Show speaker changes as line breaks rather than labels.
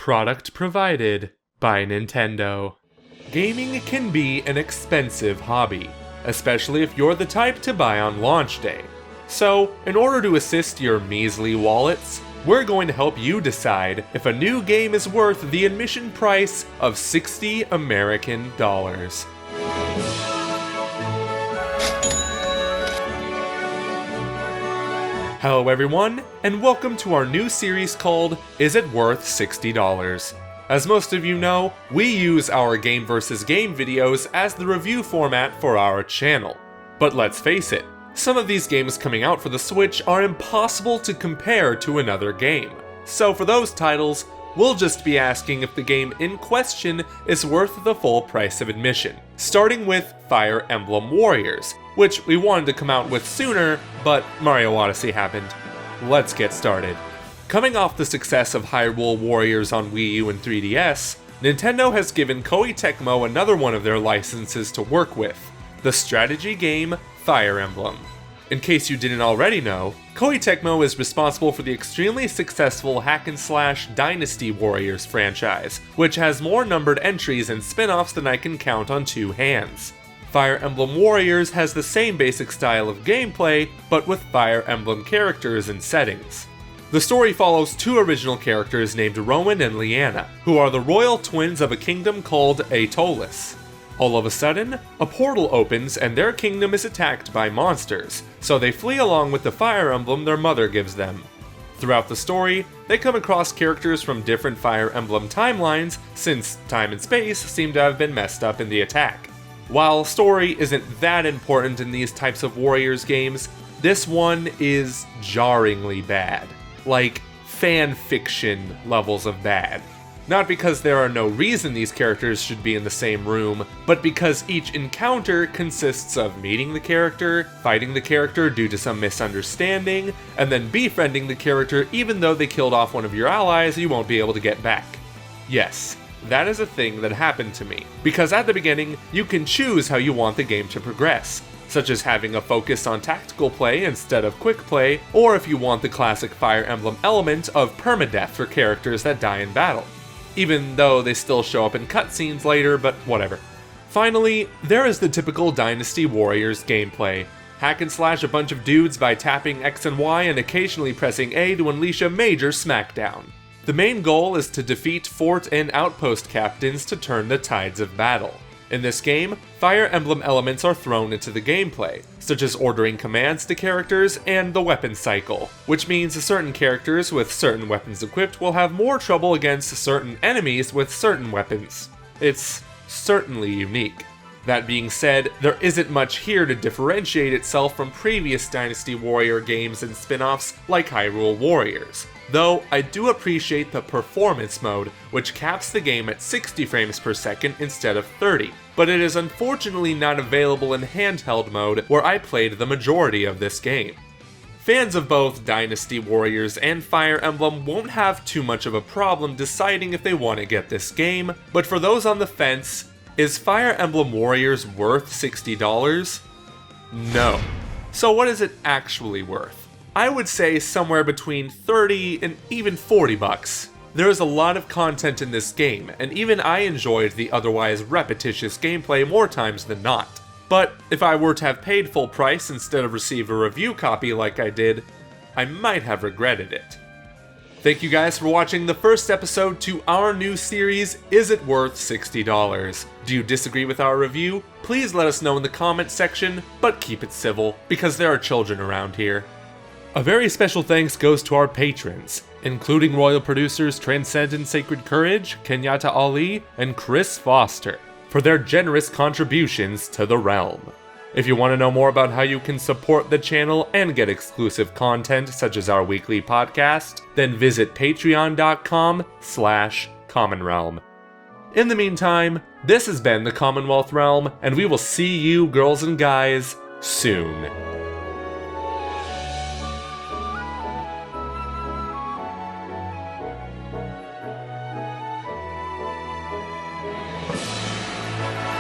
Product provided by Nintendo. Gaming can be an expensive hobby, especially if you're the type to buy on launch day. So, in order to assist your measly wallets, we're going to help you decide if a new game is worth the admission price of $60 American. Hello everyone, and welcome to our new series called Is It Worth $60? As most of you know, we use our game versus game videos as the review format for our channel. But let's face it, some of these games coming out for the Switch are impossible to compare to another game. So for those titles, we'll just be asking if the game in question is worth the full price of admission. Starting with Fire Emblem Warriors, which we wanted to come out with sooner, but Mario Odyssey happened. Let's get started. Coming off the success of Hyrule Warriors on Wii U and 3DS, Nintendo has given Koei Tecmo another one of their licenses to work with, the strategy game Fire Emblem. In case you didn't already know, Koei Tecmo is responsible for the extremely successful hack-and-slash Dynasty Warriors franchise, which has more numbered entries and spin-offs than I can count on two hands. Fire Emblem Warriors has the same basic style of gameplay, but with Fire Emblem characters and settings. The story follows two original characters named Rowan and Leanna, who are the royal twins of a kingdom called Aetolis. All of a sudden, a portal opens and their kingdom is attacked by monsters, so they flee along with the Fire Emblem their mother gives them. Throughout the story, they come across characters from different Fire Emblem timelines, since time and space seem to have been messed up in the attack. While story isn't that important in these types of Warriors games, this one is jarringly bad. Like, fan fiction levels of bad. Not because there are no reason these characters should be in the same room, but because each encounter consists of meeting the character, fighting the character due to some misunderstanding, and then befriending the character even though they killed off one of your allies you won't be able to get back. Yes, that is a thing that happened to me, because at the beginning, you can choose how you want the game to progress, such as having a focus on tactical play instead of quick play, or if you want the classic Fire Emblem element of permadeath for characters that die in battle. Even though they still show up in cutscenes later, but whatever. Finally, there is the typical Dynasty Warriors gameplay. Hack and slash a bunch of dudes by tapping X and Y and occasionally pressing A to unleash a major smackdown. The main goal is to defeat fort and outpost captains to turn the tides of battle. In this game, Fire Emblem elements are thrown into the gameplay, such as ordering commands to characters and the weapon cycle, which means certain characters with certain weapons equipped will have more trouble against certain enemies with certain weapons. It's certainly unique. That being said, there isn't much here to differentiate itself from previous Dynasty Warrior games and spin-offs like Hyrule Warriors. Though I do appreciate the performance mode, which caps the game at 60 frames per second instead of 30, but it is unfortunately not available in handheld mode where I played the majority of this game. Fans of both Dynasty Warriors and Fire Emblem won't have too much of a problem deciding if they want to get this game, but for those on the fence, is Fire Emblem Warriors worth $60? No. So what is it actually worth? I would say somewhere between 30 and even 40 bucks. There is a lot of content in this game, and even I enjoyed the otherwise repetitious gameplay more times than not. But if I were to have paid full price instead of receive a review copy like I did, I might have regretted it. Thank you guys for watching the first episode to our new series, Is It Worth $60? Do you disagree with our review? Please let us know in the comments section, but keep it civil, because there are children around here. A very special thanks goes to our patrons, including royal producers Transcendent Sacred Courage, Kenyatta Ali, and Chris Foster, for their generous contributions to the realm. If you want to know more about how you can support the channel and get exclusive content such as our weekly podcast, then visit patreon.com/commonrealm. In the meantime, this has been the Commonwealth Realm, and we will see you girls and guys soon.